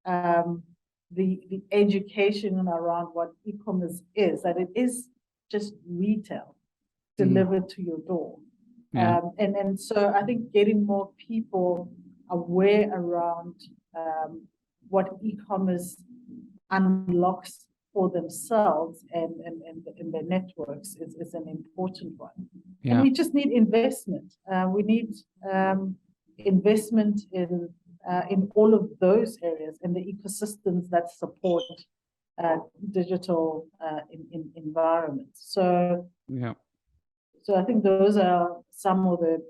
the education around what e-commerce is, that it is just retail delivered to your door. Yeah. And so I think getting more people aware around what e-commerce unlocks for themselves and their networks is an important one. Yeah. And we just need investment. We need investment in all of those areas and the ecosystems that support digital environments. So Yeah. So I think those are some of the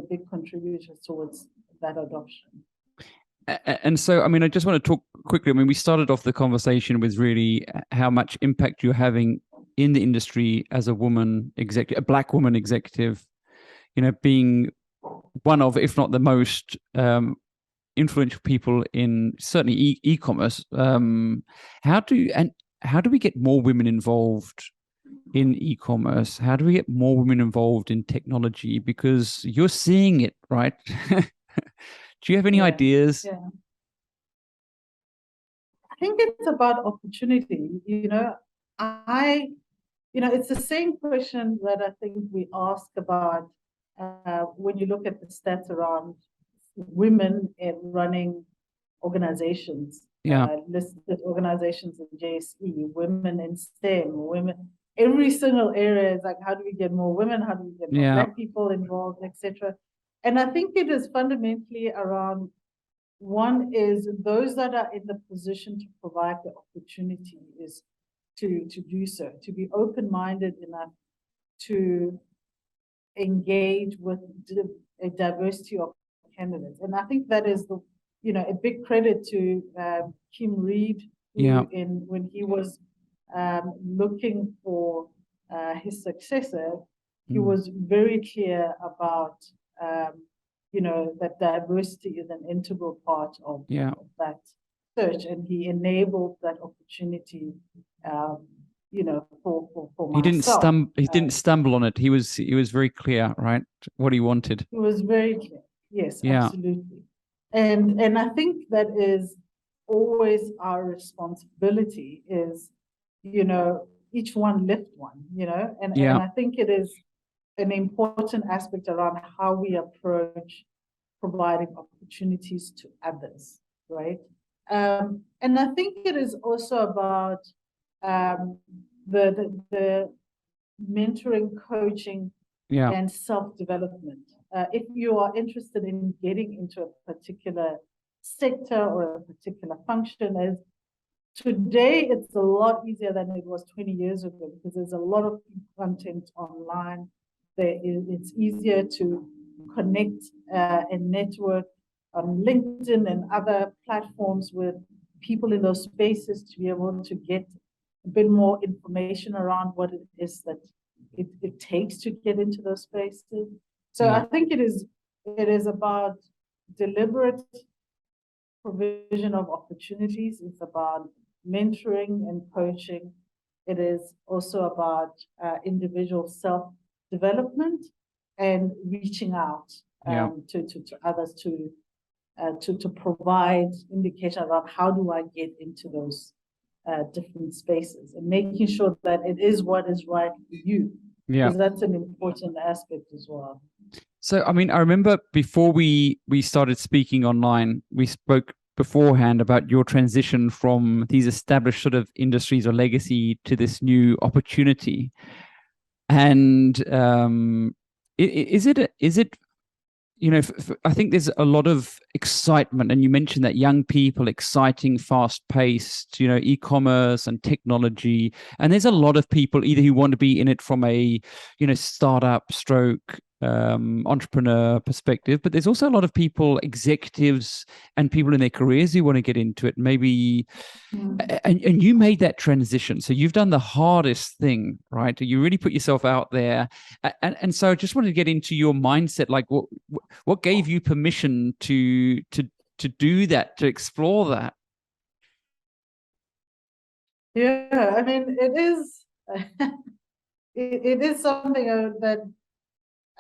big contributors towards that adoption. And so, I mean, I just want to talk quickly. I mean, we started off the conversation with really how much impact you're having in the industry as a woman executive, a Black woman executive, you know, being one of, if not the most influential people in certainly e-commerce. How do we get more women involved in e-commerce? How do we get more women involved in technology? Because you're seeing it, right? Do you have any ideas? Yeah. I think it's about opportunity. It's the same question that I think we ask about when you look at the stats around women in running organizations, listed organizations in JSE, women in STEM, women, every single area is like, how do we get more women? How do we get more Black people involved, etc. And I think it is fundamentally around, one is those that are in the position to provide the opportunity is to do so, to be open-minded enough to engage with a diversity of candidates. And I think that is a big credit to Kim Reid, when he was looking for his successor, he was very clear about that diversity is an integral part of that search, and he enabled that opportunity for myself. He didn't stumble on it. He was very clear, right? What he wanted. He was very clear. Yes, absolutely. And I think that is always our responsibility is, each one lift one, and I think it is an important aspect around how we approach providing opportunities to others, right? And I think it is also about the mentoring, coaching, and self-development. If you are interested in getting into a particular sector or a particular function, as today it's a lot easier than it was 20 years ago, because there's a lot of content online. It's easier to connect and network on LinkedIn and other platforms with people in those spaces to be able to get a bit more information around what it is that it takes to get into those spaces. So I think it is about deliberate provision of opportunities. It's about mentoring and coaching. It is also about individual self-development and reaching out to others to provide indication about how do I get into those different spaces, and making sure that it is what is right for you. Because that's an important aspect as well. So, I mean, I remember before we started speaking online, we spoke beforehand about your transition from these established sort of industries or legacy to this new opportunity. And is it I think there's a lot of excitement, and you mentioned that young people, exciting, fast-paced, e-commerce and technology, and there's a lot of people either who want to be in it from a startup stroke entrepreneur perspective, but there's also a lot of people, executives and people in their careers who want to get into it. Maybe, and you made that transition. So you've done the hardest thing, right? You really put yourself out there. And so I just wanted to get into your mindset. Like what gave you permission to do that, to explore that? Yeah, I mean, it is, it is something that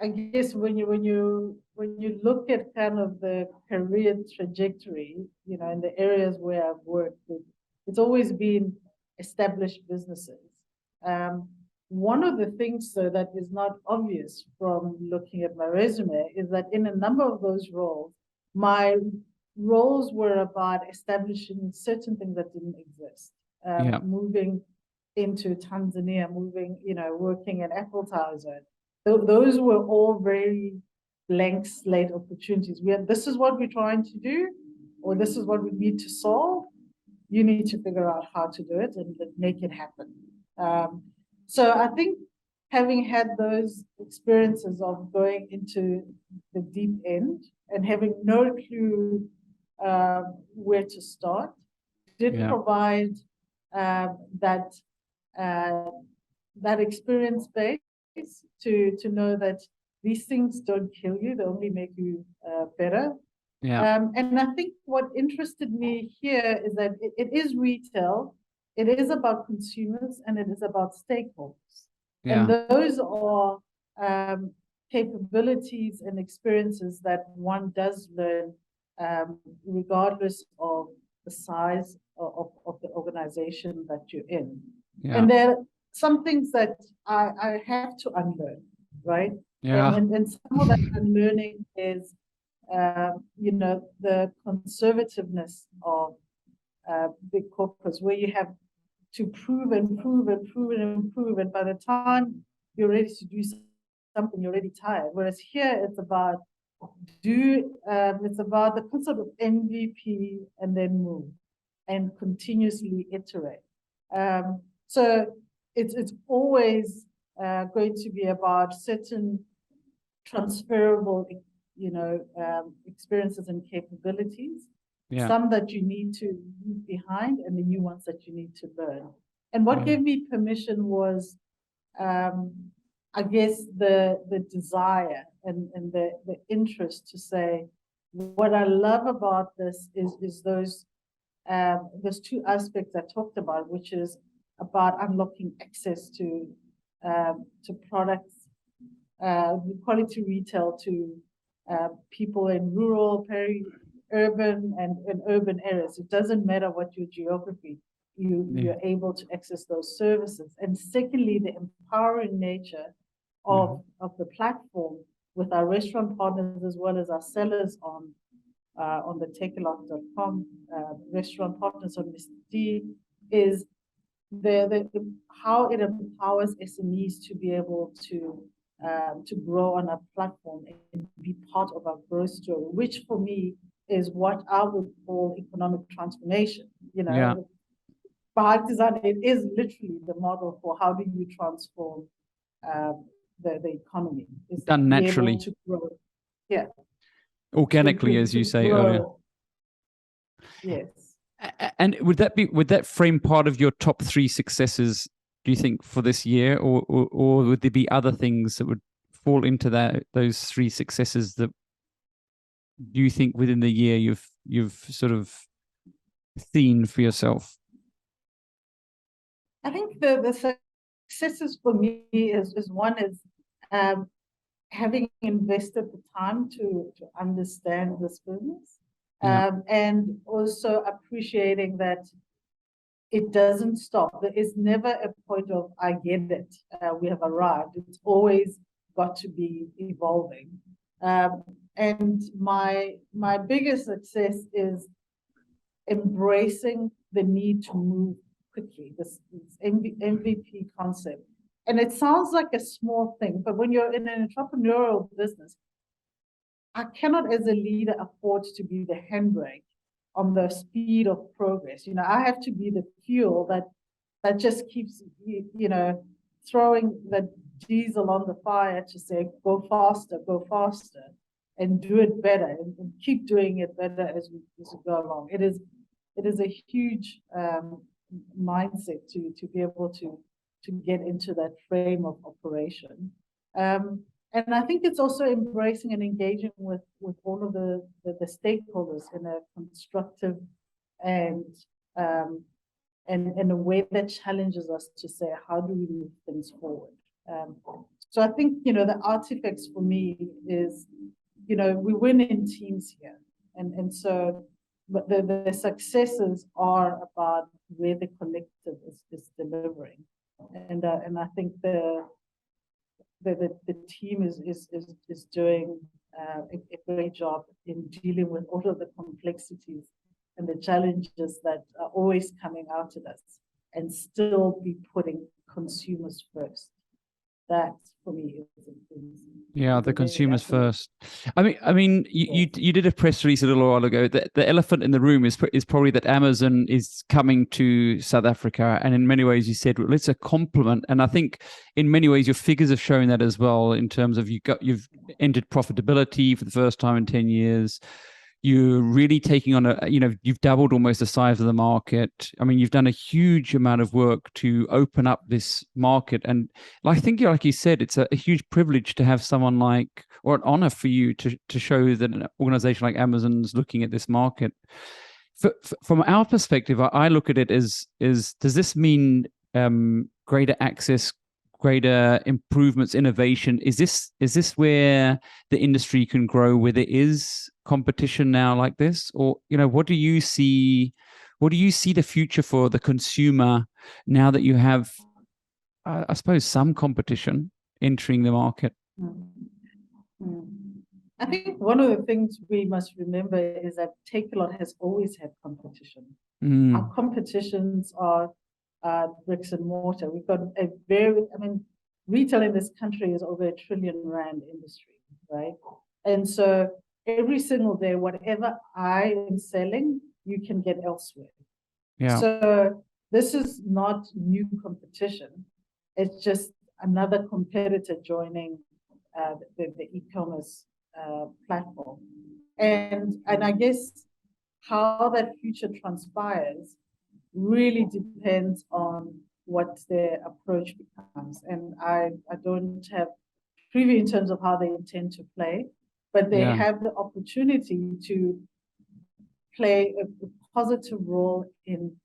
I guess when you look at kind of the career trajectory, in the areas where I've worked, it's always been established businesses. One of the things, though, that is not obvious from looking at my resume is that in a number of those roles, my roles were about establishing certain things that didn't exist. Moving into Tanzania, working in appetizer. Those were all very blank slate opportunities. This is what we're trying to do, or this is what we need to solve. You need to figure out how to do it and make it happen. So I think having had those experiences of going into the deep end and having no clue where to start did provide that experience base to know that these things don't kill you, they only make you better. And I think what interested me here is that it is retail, it is about consumers, and it is about stakeholders. And those are capabilities and experiences that one does learn regardless of the size of the organization that you're in. And there are some things that I have to unlearn, right? And some of that unlearning is, the conservativeness of big corporates, where you have to prove and prove and prove and improve, and by the time you're ready to do something, you're already tired. Whereas here, it's about the concept of MVP and then move and continuously iterate. So it's always going to be about certain transferable, experiences and capabilities. Some that you need to leave behind, and the new ones that you need to learn. And what gave me permission was, I guess, the desire and the interest to say, what I love about this is those two aspects I talked about, which is about unlocking access to products, quality retail to people in rural, urban, and urban areas. It doesn't matter what your geography, you're able to access those services. And secondly, the empowering nature of the platform with our restaurant partners as well as our sellers on the Takealot.com restaurant partners on Mr. D is how it empowers SMEs to be able to grow on our platform and be part of our growth story, which for me is what I would call economic transformation. By design, it is literally the model for how do you transform the economy. It's done naturally. To grow. Organically, as you say earlier. Yes. And would that frame part of your top 3 successes, do you think, for this year, or would there be other things that would fall into those 3 successes that do you think within the year you've sort of seen for yourself? I think the successes for me is one is having invested the time to understand this business, and also appreciating that it doesn't stop. There is never a point of I get it, we have arrived. It's always got to be evolving. And my biggest success is embracing the need to move quickly, this MVP concept. And it sounds like a small thing, but when you're in an entrepreneurial business, I cannot as a leader afford to be the handbrake on the speed of progress. I have to be the fuel that just keeps, throwing, that diesel on the fire to say, go faster, and do it better, and keep doing it better as we go along. It is a huge mindset to be able to get into that frame of operation. And I think it's also embracing and engaging with all of the stakeholders in a constructive and in a way that challenges us to say, how do we move things forward? So I think, the artifacts for me is, we win in teams here. And so but the successes are about where the collective is delivering. And I think the team is doing a great job in dealing with all of the complexities and the challenges that are always coming out at us, and still be putting consumers first. That for me is the consumers first. I mean, you did a press release a little while ago that the elephant in the room is probably that Amazon is coming to South Africa, and in many ways you said, well, it's a compliment. And I think in many ways your figures have shown that as well, in terms of you've entered profitability for the first time in 10 years. You're really taking on you've doubled almost the size of the market. I mean, you've done a huge amount of work to open up this market. And I think, like you said, it's a huge privilege to have someone or an honor for you to show that an organization like Amazon's looking at this market. From our perspective, I look at it as does this mean greater access, greater improvements, innovation? Is this where the industry can grow, where there is competition now like this? Or what do you see the future for the consumer now that you have I suppose some competition entering the market? I think one of the things we must remember is that Takealot has always had competition. Our competitions are bricks and mortar. We've got retail in this country is over R1 trillion industry, right? And so every single day, whatever I am selling, you can get elsewhere. Yeah. So this is not new competition. It's just another competitor joining the e-commerce platform. And I guess how that future transpires really depends on what their approach becomes. And I don't have preview in terms of how they intend to play, but they have the opportunity to play a positive role in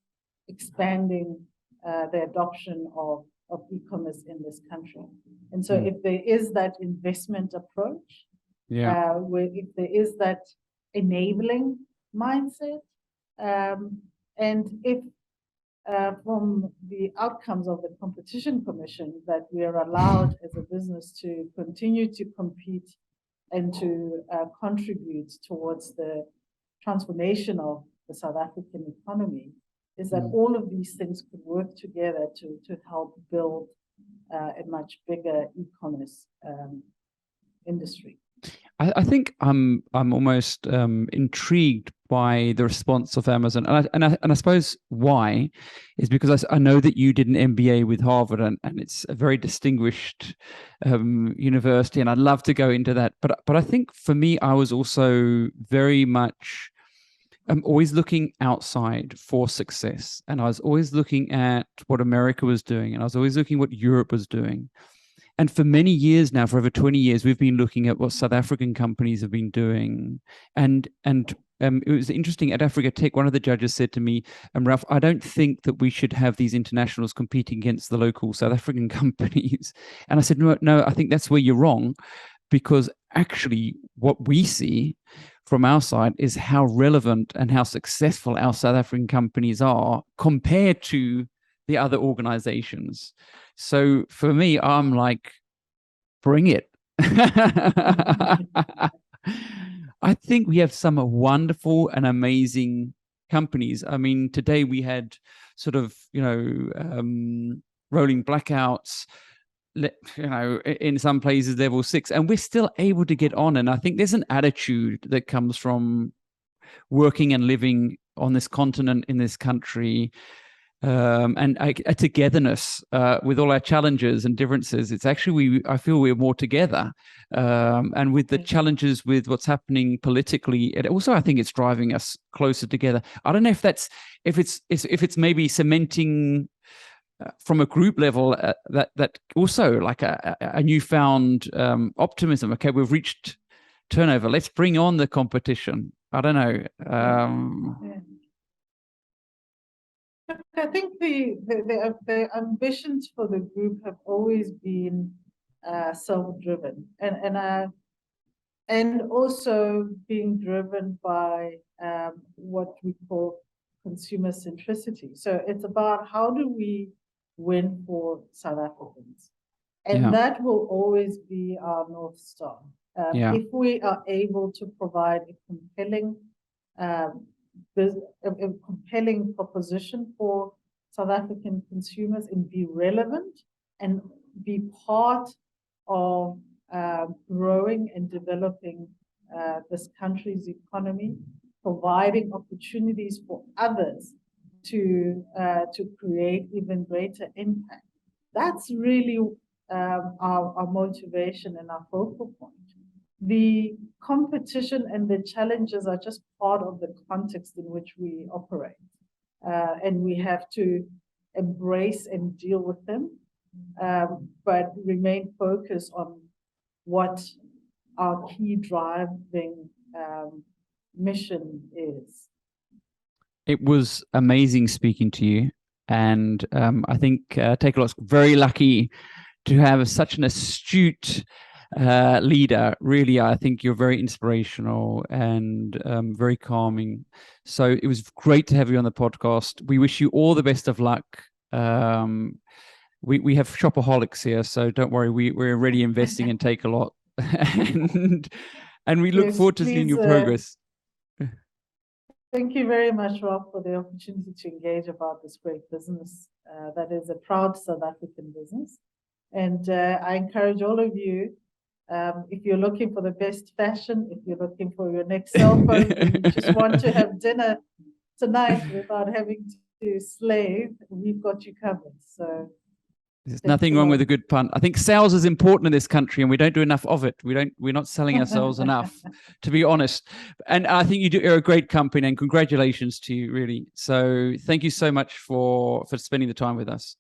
expanding the adoption of e-commerce in this country. And so if there is that investment approach, if there is that enabling mindset, and if from the outcomes of the Competition Commission that we are allowed as a business to continue to compete and to contribute towards the transformation of the South African economy, is that all of these things could work together to help build a much bigger e-commerce industry. I think I'm almost intrigued by the response of Amazon, and I suppose why is because I know that you did an MBA with Harvard, and it's a very distinguished university, and I'd love to go into that. But I think for me, I was also very much always looking outside for success, and I was always looking at what America was doing, and I was always looking what Europe was doing. And for many years now, for over 20 years, we've been looking at what South African companies have been doing. And it was interesting at Africa Tech, one of the judges said to me, Ralf, I don't think that we should have these internationals competing against the local South African companies. And I said, no, I think that's where you're wrong, because actually what we see from our side is how relevant and how successful our South African companies are compared to the other organizations. So for me, I'm like, bring it. I think we have some wonderful and amazing companies. I mean, today we had sort of, rolling blackouts, in some places level 6, and we're still able to get on. And I think there's an attitude that comes from working and living on this continent, in this country, and a togetherness with all our challenges and differences. It's actually, I feel we're more together. And with the challenges with what's happening politically, it also, I think it's driving us closer together. I don't know if it's maybe cementing from a group level that also like a newfound optimism. Okay, we've reached turnover. Let's bring on the competition. I don't know. I think the ambitions for the group have always been self-driven, and also being driven by what we call consumer centricity. So it's about how do we win for South Africans, and that will always be our North Star. If we are able to provide a compelling proposition for South African consumers and be relevant and be part of growing and developing this country's economy, providing opportunities for others to create even greater impact. That's really our motivation and our focal point. The competition and the challenges are just part of the context in which we operate. And we have to embrace and deal with them, but remain focused on what our key driving mission is. It was amazing speaking to you. And I think Takealot's very lucky to have such an astute leader. Really, I think you're very inspirational and very calming. So it was great to have you on the podcast. We wish you all the best of luck. We have shopaholics here, so don't worry. We're already investing in Takealot, and we look forward to seeing your progress. Thank you very much, Ralf, for the opportunity to engage about this great business that is a proud South African business. And I encourage all of you, if you're looking for the best fashion, if you're looking for your next cell phone, if you just want to have dinner tonight without having to slave, we've got you covered. So there's nothing wrong with a good pun. I think sales is important in this country, and we don't do enough of it. We're not selling ourselves enough, to be honest. And I think you're a great company, and congratulations to you, really. So thank you so much for spending the time with us.